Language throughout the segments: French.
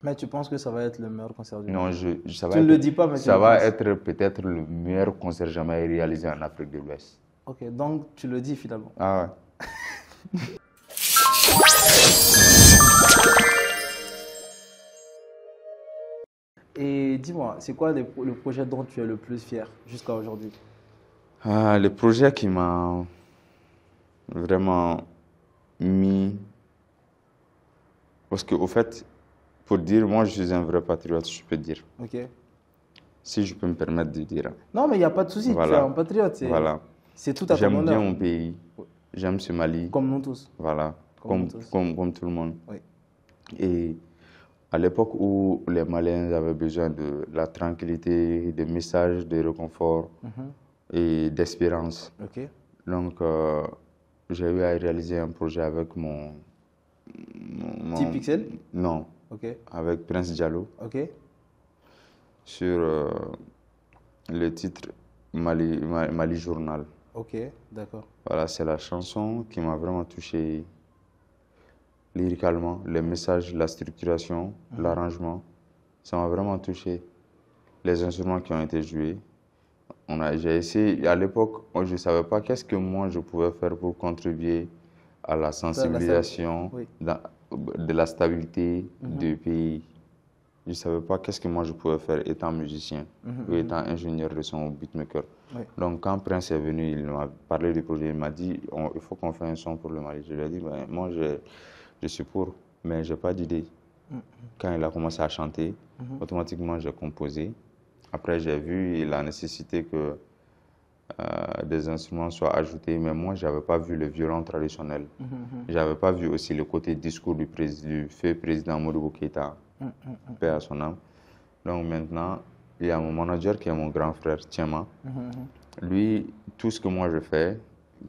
Mais tu penses que ça va être le meilleur concert du Non, monde? ça Tu va ne être, le dis pas, mais tu ça le va penses. être peut-être le meilleur concert jamais réalisé en Afrique de l'Ouest. Ok, donc tu le dis finalement. Ah ouais. Et dis-moi, c'est quoi le projet dont tu es le plus fier jusqu'à aujourd'hui? Ah, le projet qui m'a vraiment mis. Parce qu'au fait, pour dire, moi je suis un vrai patriote, je peux dire. Ok. Si je peux me permettre de dire. Non, mais il n'y a pas de souci, tu es un Voilà, patriote, voilà. c'est tout à ton J'aime bien honneur, mon pays, j'aime ce Mali, comme nous tous. voilà, Comme nous tous. comme tout le monde. Oui. Et à l'époque où les Maliens avaient besoin de la tranquillité, des messages de réconfort Mhm. et d'espérance, Ok. donc j'ai eu à réaliser un projet avec Petit pixel? non, Ok. avec Prince Diallo Ok. sur le titre Mali Journal. Ok. D'accord. Voilà, c'est la chanson qui m'a vraiment touché lyricalement, les messages, la structuration, l'arrangement, ça m'a vraiment touché. Les instruments qui ont été joués, j'ai essayé, à l'époque, je ne savais pas qu'est-ce que moi je pouvais faire pour contribuer à la sensibilisation, Oui. de la stabilité du pays. Je ne savais pas qu'est-ce que moi je pouvais faire étant musicien ou étant ingénieur de son ou beatmaker. Oui. Donc quand Prince est venu, il m'a parlé du projet, il m'a dit il faut qu'on fasse un son pour le Mali. Je lui ai dit ben, moi je suis pour, mais je n'ai pas d'idée. Quand il a commencé à chanter, automatiquement j'ai composé. Après j'ai vu la nécessité que des instruments soient ajoutés, mais moi je n'avais pas vu le violon traditionnel. Je n'avais pas vu aussi le côté discours du feu président Modibo Keïta, paix à son âme. Donc maintenant, il y a mon manager qui est mon grand frère, Tiema. Lui, tout ce que moi je fais,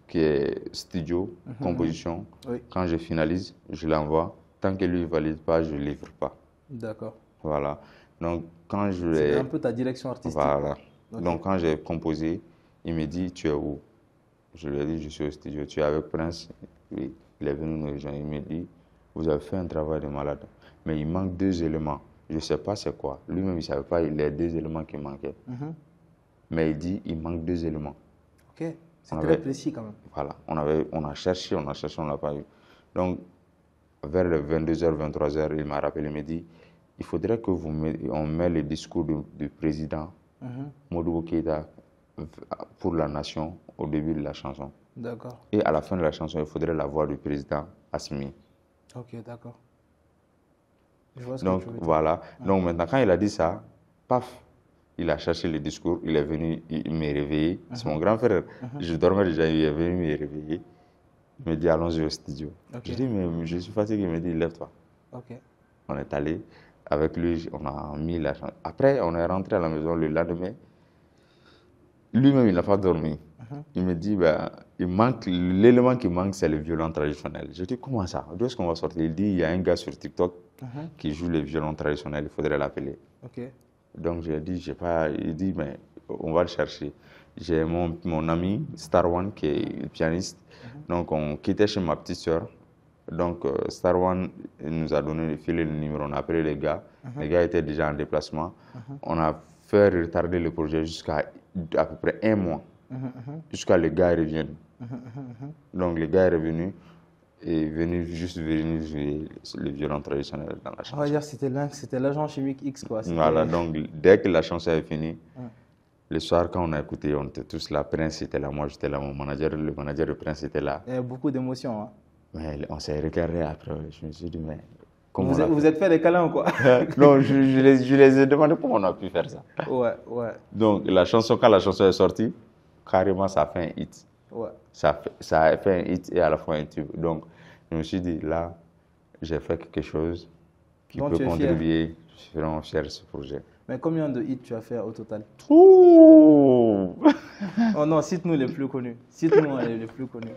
qui est studio, composition, Oui. quand je finalise, je l'envoie. Tant que lui ne valide pas, je ne livre pas. D'accord. Voilà. Donc quand je C'est l'ai... un peu ta direction artistique. Voilà. Ok. Donc quand j'ai composé, il me dit, tu es où? Je lui ai dit, je suis au studio. Tu es avec Prince? Oui. Il est venu nous rejoindre. Il me dit, vous avez fait un travail de malade. Mais il manque deux éléments. Je ne sais pas c'est quoi. Lui-même, il ne savait pas les deux éléments qui manquaient. Mais il dit, il manque deux éléments. Ok. C'est On très avait- précis quand même. Voilà. On a cherché, on ne l'a pas eu. Donc, vers les 22h, 23h, il m'a rappelé, il m'a dit, il faudrait que on met le discours du président Modibo Keïta pour la nation au début de la chanson. D'accord. Et à la fin de la chanson, il faudrait la voix du président Assimi. Ok, d'accord. Je vois ce que Donc tu veux dire. voilà. Donc maintenant, quand il a dit ça, paf, il a cherché le discours, il est venu, il m'a réveillé. C'est mon grand frère. Je dormais déjà, il est venu me réveiller. Il me dit, allons-y au studio. Ok. Je dis, mais je suis fatigué. Il me dit, lève-toi. Ok. On est allé. Avec lui, on a mis la chanson. Après, on est rentré à la maison le lendemain. Lui-même, il n'a pas dormi. Il me dit, ben, l'élément qui manque, c'est le violon traditionnel. Je dis, comment ça? D'où est-ce qu'on va sortir? Il dit, il y a un gars sur TikTok qui joue le violon traditionnel, il faudrait l'appeler. Ok. Donc, j'ai dit, j'ai pas. Il dit, mais on va le chercher. J'ai mon ami, Star One, qui est pianiste. Donc, on quittait chez ma petite soeur. Donc, Star One nous a donné, filé le numéro. On a appelé les gars. Les gars étaient déjà en déplacement. On a fait retarder le projet jusqu'à à peu près un mois. Jusqu'à le gars revienne. Donc, le gars est revenu et juste venu jouer le violon traditionnel dans la On va chanson. dire que c'était l'agent chimique X, quoi. Voilà, donc dès que la chanson est finie, le soir, quand on a écouté, on était tous là. Prince était là, moi j'étais là, mon manager, le manager de Prince était là. Il y a beaucoup d'émotions. Hein. Mais on s'est regardé après, je me suis dit, mais comment Vous on a vous êtes fait des câlins ou quoi? fait Non, je les ai demandé comment on a pu faire ça. Ouais, ouais, Donc, quand la chanson est sortie, carrément, ça a fait un hit. ouais. Ça a fait un hit et à la fois un tube. Donc, je me suis dit, là, j'ai fait quelque chose qui Donc, peut tu es fier. contribuer. Je suis vraiment fier de ce projet. Mais combien de hits tu as fait au total? Ouh Oh non, cite-nous les plus connus. Cite-nous les plus connus.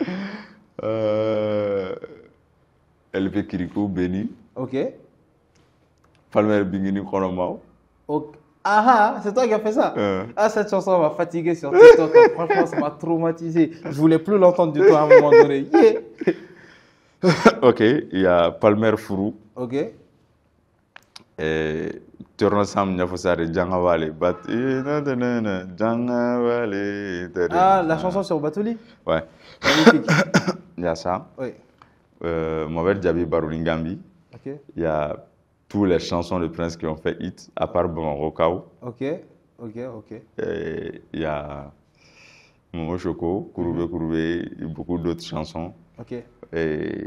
LP Kirikou, Béni, Ok. Palmer Bingini Konomao. Ok. Ah ah, c'est toi qui as fait ça? Euh. Ah, cette chanson m'a fatigué sur TikTok. Hein. Franchement, ça m'a traumatisé. Je voulais plus l'entendre du tout à un moment donné. Yeah. Ok, il y a Palmer Fourou Ok. Et Torno Sam Nyafosare, Djangawale, Djangawale. Ah, la chanson sur Batuli? Ouais, Magnifique. il y a ça. Oui. Mouaved Djabi Baroulingambi. Ok. Il y a toutes les chansons de Prince qui ont fait hit, à part Bamaro. Ok. Ok. Ok. Et il y a Momo Choco, Kouroubé Kouroubé, et beaucoup d'autres chansons. Ok. Et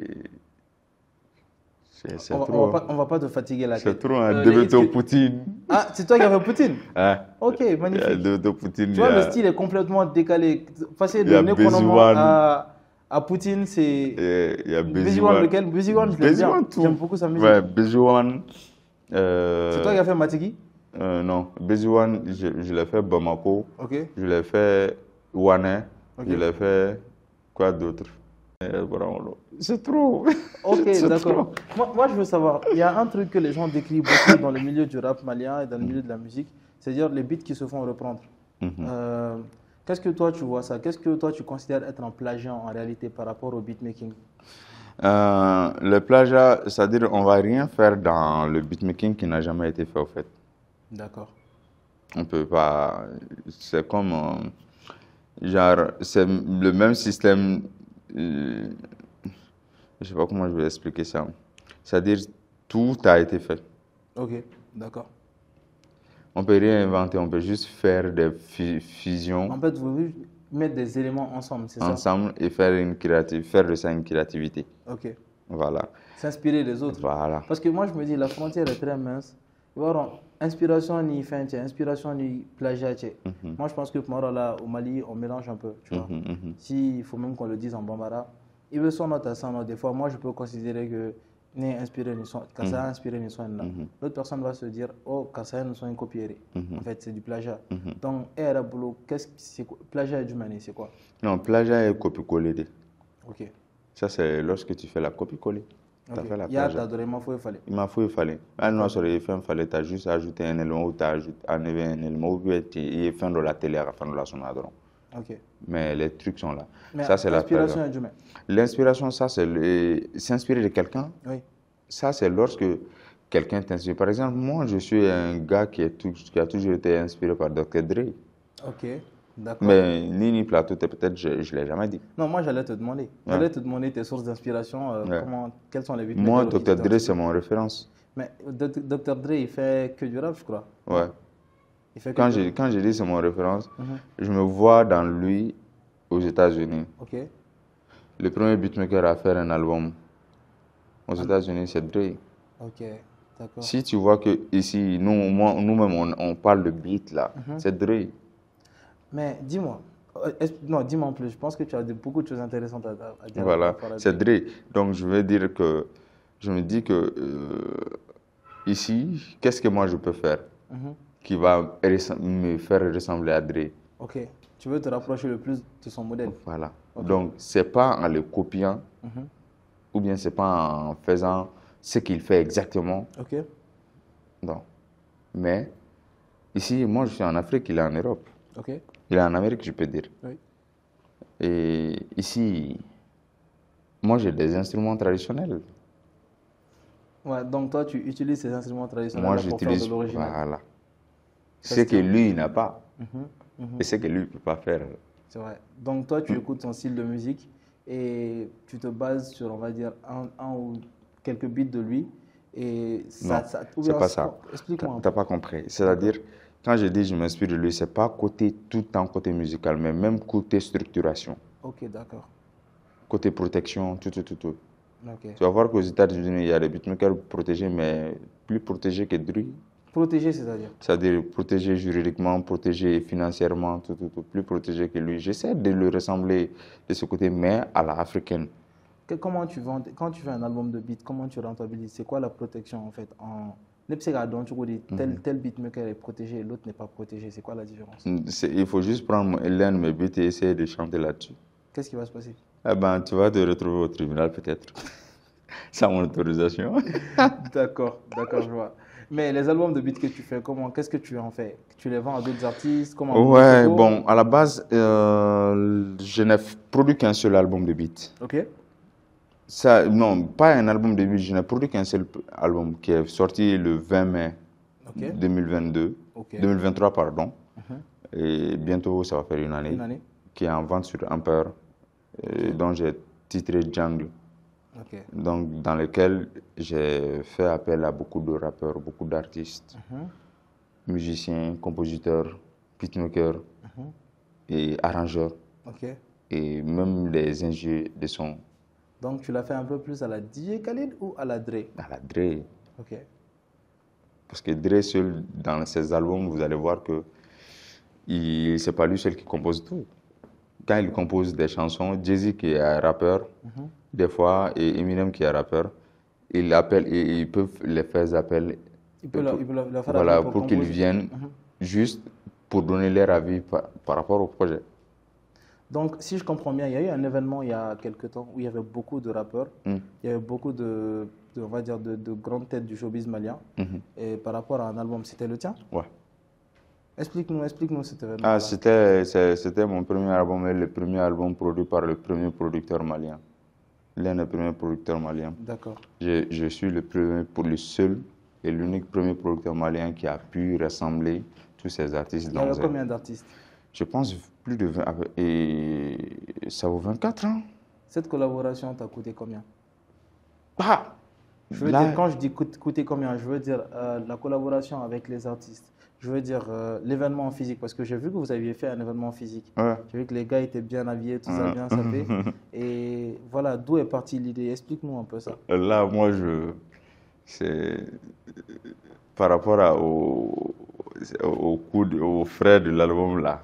c'est On trop. va pas te fatiguer la C'est tête. trop un Les hits Debeto que- Poutine. Ah, c'est toi qui as fait Poutine? Hein? Ok, Il y a magnifique. Debeto Poutine. Tu vois, le style est complètement décalé. Passer Il y de a Nekonomo Bezuan. à Poutine, c'est. Et il y a Bezuan, Bezuan. lequel? Bezuan, je l'aime bien. Bezuan, tout. J'aime beaucoup sa musique. Ouais, Bezuan. C'est toi qui as fait Matiki? Non, Bezuan, je l'ai fait Bamako. Ok. Je l'ai fait Ouané. Ok. Je l'ai fait quoi d'autre? C'est trop. Ok, C'est d'accord. Moi, je veux savoir, il y a un truc que les gens décrivent beaucoup dans le milieu du rap malien et dans le milieu de la musique, c'est-à-dire les beats qui se font reprendre. Qu'est-ce que toi tu vois ça? Qu'est-ce que toi tu considères être un plagiat en réalité par rapport au beatmaking? Le plagiat, c'est-à-dire on va rien faire dans le beatmaking qui n'a jamais été fait au fait. D'accord. On peut pas. C'est comme genre c'est le même système. Je sais pas comment je vais expliquer ça. C'est-à-dire tout a été fait. Ok, d'accord. On peut rien inventer, on peut juste faire des fusions En fait, vous voulez mettre des éléments ensemble, c'est ça? ensemble et faire de ça une créativité. Ok. Voilà. S'inspirer des autres. Voilà. Parce que moi, je me dis, la frontière est très mince. Voilà, inspiration ni fin, inspiration ni plagiat. Moi, je pense que pour moi, là, au Mali, on mélange un peu, tu vois. S'il faut même qu'on le dise en bambara, il veut son note à ça, des fois, moi, je peux considérer que n'est inspiré ni son, Kassa a inspiré ni son là. L'autre personne va se dire, oh, Kassa nous sont une copiée. En fait, c'est du plagiat. Donc, qu'est-ce que c'est plagiat du Mali, c'est quoi? Non, plagiat est copier-coller. Ok. Ça, c'est lorsque tu fais la copie-coller. Tu as fait la Il y a plagiat. il fallait. Il m'a fait, il fallait. Non, sur les fins, il fallait, tu as juste ajouté un élément ou tu as enlevé un élément ou bien tu es fin de la télé à la fin de la sonnerie. Ok. Mais les trucs sont là. Mais Ça, c'est l'inspiration est du Mali. L'inspiration, ça, c'est s'inspirer de quelqu'un. Oui. Ça, c'est lorsque quelqu'un t'inspire. Par exemple, moi, je suis un gars qui a toujours été inspiré par Dr. Dre. Ok, d'accord. Mais Nini Plateau, peut-être, je ne l'ai jamais dit. Non, moi, j'allais te demander. Ouais. J'allais te demander tes sources d'inspiration. Ouais. Quels sont les beats Moi, makers qui Dr. Dre, t'inspirent? c'est mon référence. Mais Dr. Dre, il fait que du rap, je crois. Ouais. Il fait que Quand du rap. j'ai dit c'est mon référence, je me vois dans lui aux États-Unis. Ok. Le premier beatmaker à faire un album aux États-Unis, c'est Dre. Ok, d'accord. Si tu vois que ici, nous-mêmes, on parle de beat là, c'est Dre. Mais dis-moi, non, dis-moi en plus. Je pense que tu as beaucoup de choses intéressantes à dire. Voilà, par rapport à c'est Dre. Donc je veux dire que, je me dis que ici, qu'est-ce que moi je peux faire qui va me faire ressembler à Dre? Ok. Tu veux te rapprocher le plus de son modèle. Voilà. Ok. Donc c'est pas en le copiant ou bien c'est pas en faisant ce qu'il fait exactement. Ok. Non. Mais ici, moi je suis en Afrique, il est en Europe. Ok. Il est en Amérique, je peux dire. Oui. Et ici, moi j'ai des instruments traditionnels. Ouais, donc toi, tu utilises ces instruments traditionnels Moi pour faire j'utilise. de l'original. Voilà. Ça, Ce c'est que lui il n'a pas. Mhm. Et ce que lui ne peut pas faire. C'est vrai. Donc toi, tu écoutes son style de musique et tu te bases sur, on va dire, un ou quelques beats de lui. Et ça, Non, ou c'est bien pas ça. Explique-moi un T'as peu. pas compris. C'est-à-dire, quand je dis je m'inspire de lui, c'est pas côté tout le temps côté musical, mais même côté structuration, Ok, d'accord. côté protection, tout. Ok. Tu vas voir qu'aux États-Unis, il y a des beatmakers protégés, mais plus protégés que Dre. Protégé, c'est-à-dire? C'est-à-dire protégé juridiquement, protégé financièrement, tout, plus protégé que lui. J'essaie de le ressembler de ce côté, mais à la africaine. Comment tu vends, quand tu fais un album de beat, comment tu rentabilises? C'est quoi la protection en fait? Tel beatmaker est protégé et l'autre n'est pas protégé. C'est quoi la différence? Il faut juste prendre l'un de mes beats et essayer de chanter là-dessus. Qu'est-ce qui va se passer? Eh ben, tu vas te retrouver au tribunal peut-être, sans mon autorisation. D'accord, je vois. Mais les albums de beat que tu fais, qu'est-ce que tu en fais? Tu les vends à d'autres artistes? Ouais, bon, à la base, je n'ai produit qu'un seul album de beat. Ok. Ça, non, pas un album début. Je n'ai produit qu'un seul album qui est sorti le 20 mai Ok. 2022, Ok. 2023, pardon. Mhm. Et bientôt, ça va faire une Une année. qui est en vente sur Ampere, dont j'ai titré Jungle. Ok. Donc, dans lequel j'ai fait appel à beaucoup de rappeurs, beaucoup d'artistes, Mhm. musiciens, compositeurs, beatmakers et arrangeurs, Ok. et même les ingénieurs de son Donc, tu l'as fait un peu plus à la DJ Khalid ou à la Dre? à la Dre. Ok. Parce que Dre seul, dans ses albums, vous allez voir que c'est pas lui seul qui compose tout. Quand il compose des chansons, Jay-Z qui est un rappeur, des fois, et Eminem qui est un rappeur, ils peuvent les faire appel, Il peut leur faire appel voilà, pour pour qu'ils composer. viennent juste pour donner leur avis par rapport au projet. Donc, si je comprends bien, il y a eu un événement il y a quelques temps où il y avait beaucoup de rappeurs, il y avait beaucoup on va dire, de grandes têtes du showbiz malien. Et par rapport à un album, c'était le tien? Ouais. Explique-nous cet événement. Ah, c'était mon premier album et le premier album produit par le premier producteur malien. L'un des premiers producteurs maliens. D'accord. Je suis le seul et l'unique premier producteur malien qui a pu rassembler tous ces artistes Il y avait combien d'artistes? Je pense plus de 20, et ça vaut 24 ans. Cette collaboration t'a coûté combien? Ah, Je veux dire, quand je dis coûter combien, je veux dire la collaboration avec les artistes. Je veux dire l'événement en physique, parce que j'ai vu que vous aviez fait un événement physique. Ouais. J'ai vu que les gars étaient bien habillés, tout ça bien sapé. Et voilà, d'où est partie l'idée? Explique-nous un peu ça. Là, moi, c'est par rapport aux frais de l'album là.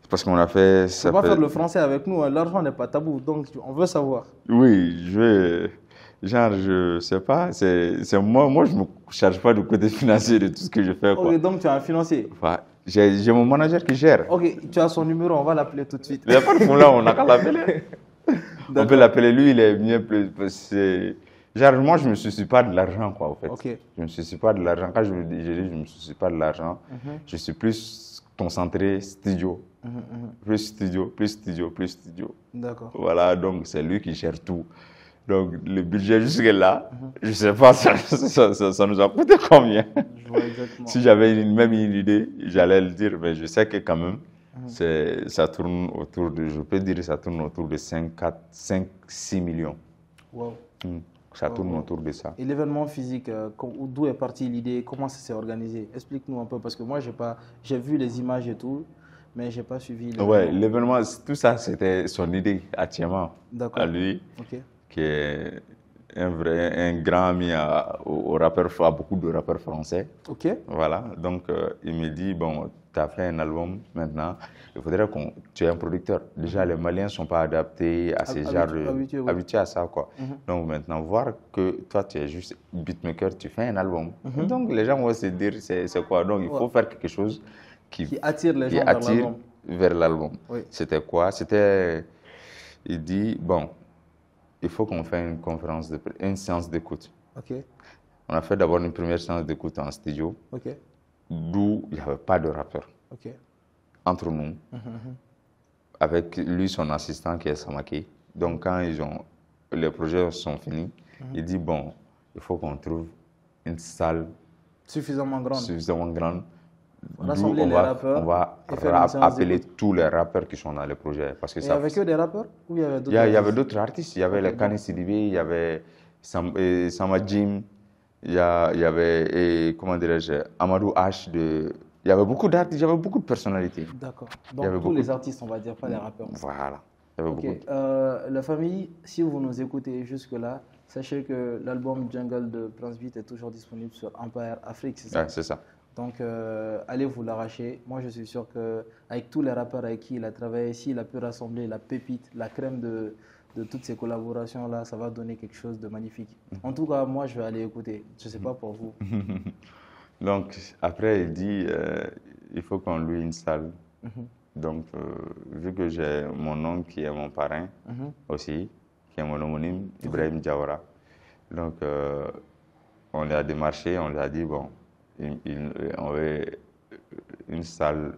Parce qu'on a fait. Tu ne peux pas faire le français avec nous, hein. L'argent n'est pas tabou, donc on veut savoir. Oui, je sais pas, c'est moi, je me charge pas du côté financier de tout ce que je fais, quoi. Ok, donc tu as un financier. Enfin, j'ai mon manager qui gère. Ok, tu as son numéro, on va l'appeler tout de suite. Il n'y a pas de problème, on n'a qu'à l'appeler. On peut l'appeler, lui, il est bien plus. Genre, moi, je ne me soucie pas de l'argent, quoi, en fait. Ok. Je ne me soucie pas de l'argent. Quand je dis, je ne me soucie pas de l'argent, je suis plus concentré studio. Plus studio, plus studio, plus studio. D'accord. Voilà, donc c'est lui qui gère tout. Donc, le budget jusque-là, je ne sais pas, ça nous a coûté combien. Je vois exactement. Si j'avais même une idée, j'allais le dire, mais je sais que quand même, ça tourne autour de, je peux dire, ça tourne autour de 5, 6 millions. Wow. Ça tourne autour de ça. Et l'événement physique, d'où est partie l'idée? Comment ça s'est organisé? Explique-nous un peu, parce que moi, j'ai vu les images et tout, mais je n'ai pas suivi l'événement. Ouais, l'événement, tout ça, c'était son idée, entièrement, à lui, qui est un grand ami à beaucoup de rappeurs français. Ok. Voilà, donc il me dit, bon, tu as fait un album maintenant, il faudrait que tu aies un producteur. Déjà, les Maliens ne sont pas adaptés à ces genres habitués à ça, quoi. Donc maintenant, voir que toi, tu es juste beatmaker, tu fais un album. Donc les gens vont se dire, c'est quoi? Donc il faut faire quelque chose qui attire les gens vers l'album. Oui. C'était quoi? Il dit, bon, il faut qu'on fasse une séance d'écoute. Ok. On a fait d'abord une première séance d'écoute en studio, d'où il n'y avait pas de rappeur. Entre nous, avec lui, son assistant qui est Samaki. Donc quand les projets sont finis, il dit, bon, il faut qu'on trouve une salle suffisamment grande. Rassembler les rappeurs. On va appeler tous les rappeurs qui sont dans le projet. Parce que il y avait que des rappeurs ou il y avait d'autres artistes? Il y avait d'autres artistes. Il y avait les Kani Sidibé, il y avait Sama Jim, il y avait, comment dirais-je, Amadou H. Il y avait beaucoup d'artistes, il y avait beaucoup de personnalités. D'accord. Donc tous les artistes, on va dire, pas les rappeurs. Voilà. Il y avait beaucoup. La famille, si vous nous écoutez jusque-là, sachez que l'album Jungle de Prince Beat est toujours disponible sur Empire Afrique, c'est ça? Ouais, c'est ça. Donc, allez vous l'arracher. Moi, je suis sûr qu'avec tous les rappeurs avec qui il a travaillé, s'il a pu rassembler la pépite, la crème de toutes ces collaborations-là, ça va donner quelque chose de magnifique. En tout cas, moi, je vais aller écouter. Je ne sais pas pour vous. Donc, après, il dit il faut qu'on loue une salle. Donc, vu que j'ai mon oncle qui est mon parrain aussi, qui est mon homonyme, Ibrahim Diawara. Donc, on l'a démarché, on lui a dit, bon, on veut une salle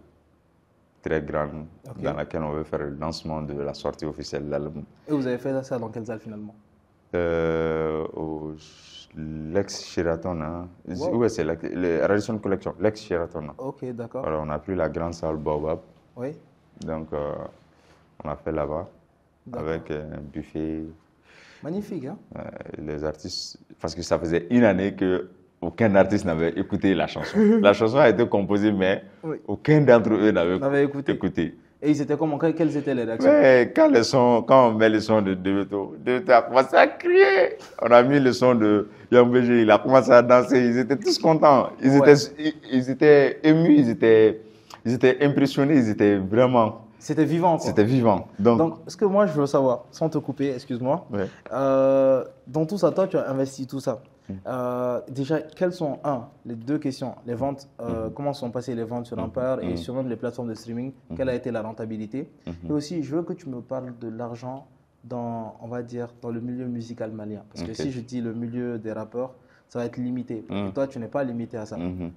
très grande dans laquelle on veut faire le lancement de la sortie officielle de l'album. Et vous avez fait ça dans quelle salle finalement? l'ex-Sheraton. Hein. Wow. Ouais, c'est le Radisson Collection, l'ex-Sheraton. Hein. Ok, d'accord. Alors, on a pris la grande salle Baobab. Oui, Donc, on a fait là-bas d'accord. avec un buffet. Magnifique, hein? Les artistes, parce que ça faisait une année que aucun artiste n'avait écouté la chanson. La chanson a été composée, mais Oui. aucun d'entre eux n'avait N'avait écouté. écouté. Et ils étaient comment? Quelles étaient les réactions? Mais quand on met le son de Debeto a commencé à crier. On a mis le son de Young BG, il a commencé à danser. Ils étaient tous contents. Ils étaient émus, ils étaient impressionnés, ils étaient vraiment. C'était vivant, quoi. C'était vivant. Donc, ce que moi, je veux savoir, sans te couper, excuse-moi, Ouais. dans tout ça, toi, tu as investi tout ça. Déjà, quelles sont, les deux questions, les ventes, comment sont passées les ventes sur Ampere et sur même les plateformes de streaming, quelle a été la rentabilité? Et aussi, je veux que tu me parles de l'argent dans, on va dire, dans le milieu musical malien. Parce que si je dis le milieu des rappeurs, ça va être limité. Et toi, tu n'es pas limité à ça.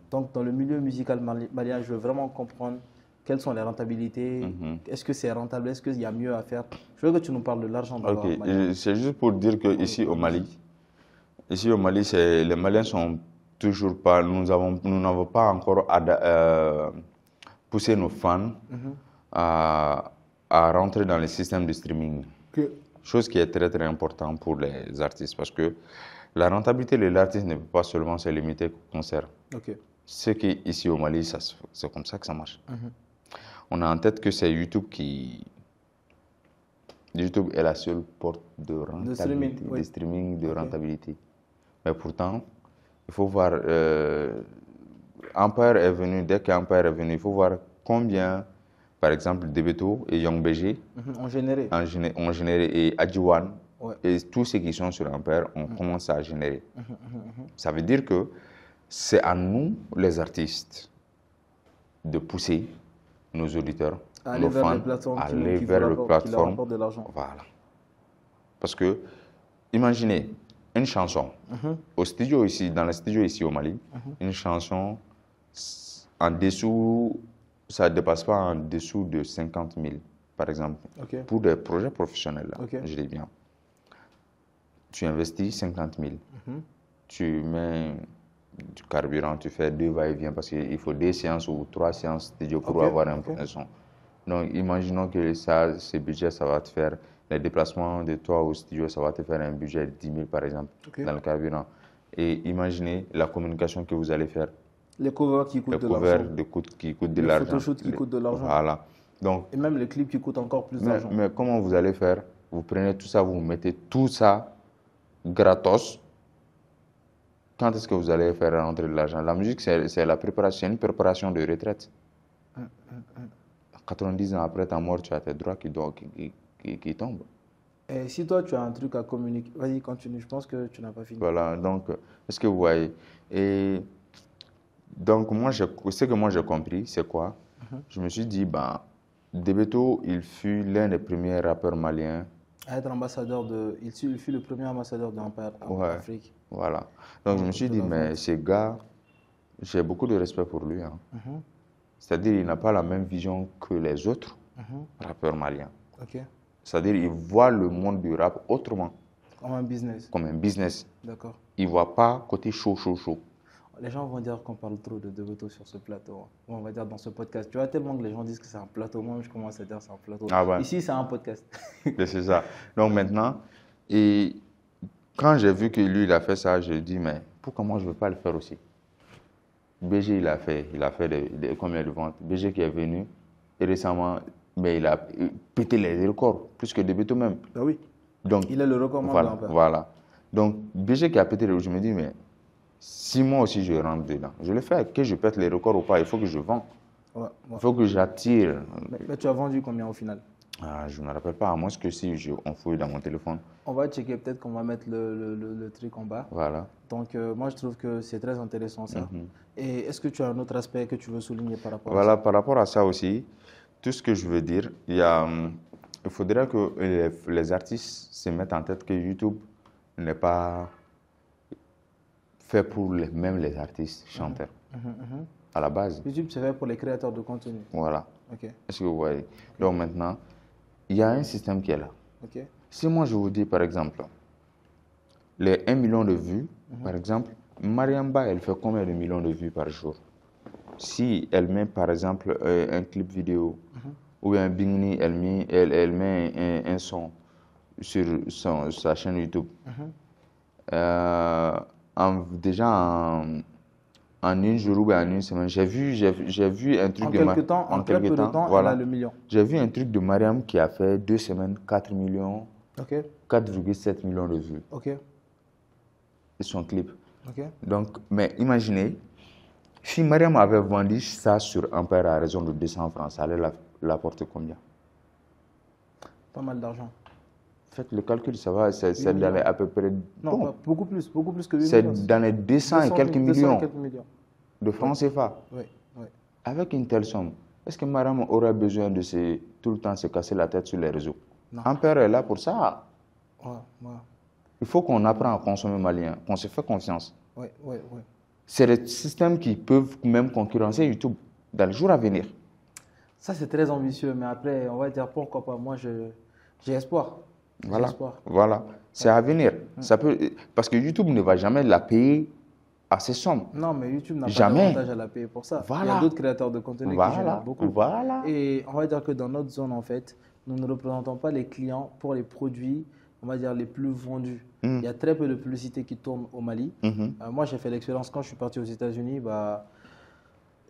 Donc, dans le milieu musical malien, je veux vraiment comprendre quelles sont les rentabilités, est-ce que c'est rentable, est-ce qu'il y a mieux à faire. Je veux que tu nous parles de l'argent d'abord. Ok, c'est juste pour dire que ici au Mali, les Maliens sont toujours pas, nous n'avons pas encore poussé nos fans à rentrer dans le système de streaming. Chose qui est très très importante pour les artistes parce que la rentabilité de l'artiste ne peut pas seulement se limiter au concert. Ce qui est ici au Mali, c'est comme ça que ça marche. On a en tête que c'est YouTube YouTube est la seule porte de rentabilité, de streaming, de rentabilité. Mais pourtant, il faut voir, Ampere est venu, dès qu'Ampere est venu, il faut voir combien, par exemple, Debeto et Young BG ont généré. Et Adjiwan, et tous ceux qui sont sur Ampere, on commence à générer. Ça veut dire que c'est à nous, les artistes, de pousser nos auditeurs, nos fans, à aller vers les plateformes. Voilà. Parce que, imaginez, une chanson, au studio ici, dans le studio ici au Mali, une chanson, en dessous, ça ne dépasse pas en dessous de 50 000, par exemple. Pour des projets professionnels, là, je dis bien. Tu investis 50 000. Tu mets du carburant, tu fais 2 va-et-vient parce qu'il faut 2 séances ou 3 séances studio pour avoir un son. Donc, imaginons que ce budget, ça va te faire, les déplacements de toi au studio, ça va te faire un budget de 10 000 par exemple, dans le carburant. Et imaginez la communication que vous allez faire. Les covers qui coûtent de l'argent. Les covers qui coûtent de l'argent. Les photoshoots qui coûtent de l'argent. Voilà. Donc, et même les clips qui coûtent encore plus d'argent. Mais comment vous allez faire? Vous prenez tout ça, vous mettez tout ça gratos. Quand est-ce que vous allez faire rentrer de l'argent? La musique, c'est la préparation, une préparation de retraite. 90 ans après ta mort, tu as tes droits qui tombent. Et si toi, tu as un truc à communiquer, vas-y, continue. Je pense que tu n'as pas fini. Voilà, donc, est-ce que vous voyez? Et donc, ce que moi j'ai compris, c'est quoi? Je me suis dit, Debeto, il fut l'un des premiers rappeurs maliens à être ambassadeur il fut le premier ambassadeur d'Ampere en Afrique. Voilà. Donc, je me suis dit, mais ce gars, j'ai beaucoup de respect pour lui. Hein. C'est-à-dire, il n'a pas la même vision que les autres rappeurs maliens. C'est-à-dire, il voit le monde du rap autrement. Comme un business. Comme un business. D'accord. Il ne voit pas côté chaud. Les gens vont dire qu'on parle trop de Debeto sur ce plateau. On va dire dans ce podcast. Tu vois, tellement que les gens disent que c'est un plateau. Moi, je commence à dire que c'est un plateau. Ici, c'est un podcast. C'est ça. Donc maintenant, et quand j'ai vu que lui, il a fait ça, je dis, mais pourquoi moi, je ne veux pas le faire aussi? BG, il a fait combien de ventes? BG qui est venu, et récemment, mais il a pété les records, plus que Debeto même. Oui. Donc, il est le record mondial. Voilà. Donc, BG qui a pété les records, je me dis, mais si moi aussi je rentre dedans, je le fais, que je pète les records ou pas, il faut que je vende. Il faut que j'attire. Mais tu as vendu combien au final? Je ne me rappelle pas, à moins que si on fouille dans mon téléphone. On va checker, peut-être qu'on va mettre le truc en bas. Voilà. Donc, moi, je trouve que c'est très intéressant ça. Et est-ce que tu as un autre aspect que tu veux souligner par rapport à ça? Voilà, par rapport à ça aussi, tout ce que je veux dire, il faudrait que les artistes se mettent en tête que YouTube n'est pas fait pour même les artistes chanteurs. À la base. YouTube, c'est fait pour les créateurs de contenu. Voilà. Est-ce que vous voyez? Donc maintenant, il y a un système qui est là. Si moi je vous dis par exemple, les 1 million de vues, par exemple, Mariamba, elle fait combien de millions de vues par jour? Si elle met, par exemple, un clip vidéo ou un bingni, elle met un son sur sa chaîne YouTube. Déjà en une jour ou en une semaine, j'ai vu un truc en quelques temps, voilà. Elle a le million. J'ai vu un truc de Mariam qui a fait 2 semaines, 4 millions, 4,7 millions de vues. Et son clip. Donc, mais imaginez, si Mariam avait vendu ça sur Ampère à raison de 200 francs, ça allait l'apporter combien? Pas mal d'argent. Faites le calcul, ça va, c'est dans les à peu près... Non, bon, beaucoup plus que 8 c'est millions. Dans les 200 et quelques millions de francs CFA. Oui. Avec une telle somme, est-ce que Mariam aurait besoin de tout le temps se casser la tête sur les réseaux? Non. Ampère est là pour ça. Ouais. Il faut qu'on apprenne à consommer malien, qu'on se fait confiance. Oui. C'est des systèmes qui peuvent même concurrencer YouTube dans le jour à venir. Ça, c'est très ambitieux, mais après, on va dire pourquoi pas. Moi, j'ai espoir. Voilà. C'est à venir. Ça peut, parce que YouTube ne va jamais la payer à ces sommes. Non, mais YouTube n'a pas Jamais. d'avantage à la payer pour ça. Il y a d'autres créateurs de contenu qui génèrent beaucoup. Et on va dire que dans notre zone, en fait, nous ne représentons pas les clients pour les produits, on va dire, les plus vendus. Il y a très peu de publicité qui tourne au Mali. Moi, j'ai fait l'expérience quand je suis parti aux États-Unis.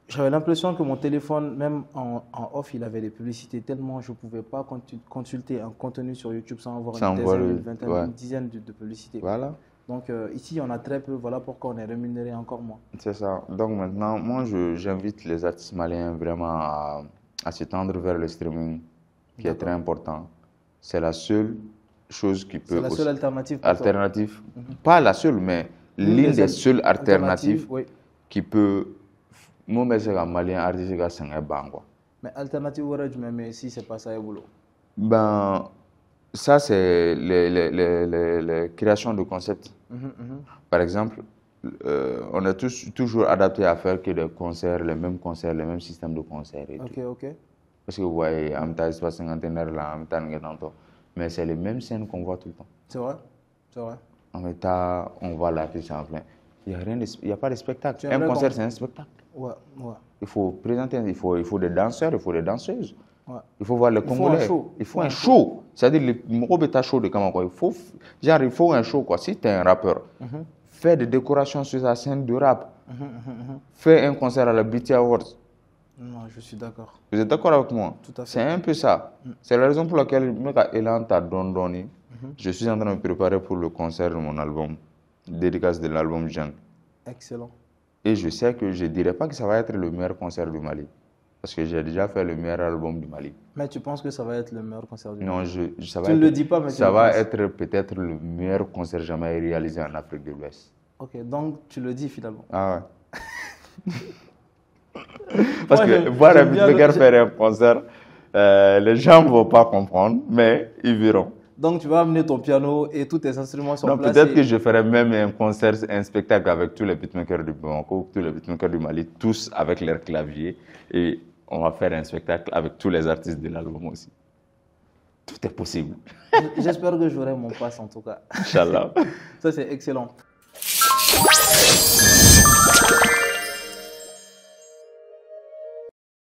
J'avais l'impression que mon téléphone, même en off, il avait des publicités tellement je ne pouvais pas consulter un contenu sur YouTube sans avoir une dizaine de publicités. Voilà. Donc ici, on a très peu. Voilà pourquoi on est rémunéré encore moins. C'est ça. Donc maintenant, moi, j'invite les artistes maliens vraiment à s'étendre vers le streaming, qui est très important. C'est la seule chose qui peut... C'est la seule alternative. Pas la seule, mais l'une des seules alternatives qui peut... Mais alternative, mais si c'est pas ça, il boulot. Ça, c'est les créations de concepts. Par exemple, on est toujours adapté à faire que des concerts, les mêmes systèmes de concerts. Et tout. Parce que vous voyez, mais c'est les mêmes scènes qu'on voit tout le temps. C'est vrai. En même temps, on voit l'artiste en plein. Il n'y a pas de spectacle. Un concert, c'est un spectacle. Il faut présenter, il faut des danseurs, il faut des danseuses. Il faut voir les Congolais. Il faut un show. C'est-à-dire, le show de comment quoi. Il faut un show quoi. Si tu es un rappeur, fais des décorations sur la scène de rap. Fais un concert à la BT Awards. Non, je suis d'accord. Vous êtes d'accord avec moi? Tout à fait. C'est un peu ça. C'est la raison pour laquelle Elan t'a donné. Je suis en train de me préparer pour le concert de mon album, dédicace de l'album Jean. Excellent. Et je sais que je ne dirais pas que ça va être le meilleur concert du Mali. Parce que j'ai déjà fait le meilleur album du Mali. Mais tu penses que ça va être le meilleur concert du Mali? Non, tu ne le dis pas, mais ça va être peut-être le meilleur concert jamais réalisé en Afrique de l'Ouest. Ok, donc tu le dis finalement. Ah ouais. Parce que voir un beatmaker faire un concert, les gens ne vont pas comprendre, mais ils verront. Donc tu vas amener ton piano et tous tes instruments sur place. Peut-être que je ferai même un concert, un spectacle avec tous les beatmakers du Bamako, tous les beatmakers du Mali, tous avec leurs claviers. Et on va faire un spectacle avec tous les artistes de l'album aussi. Tout est possible. J'espère que j'aurai mon pass en tout cas. Inch'Allah. Ça c'est excellent.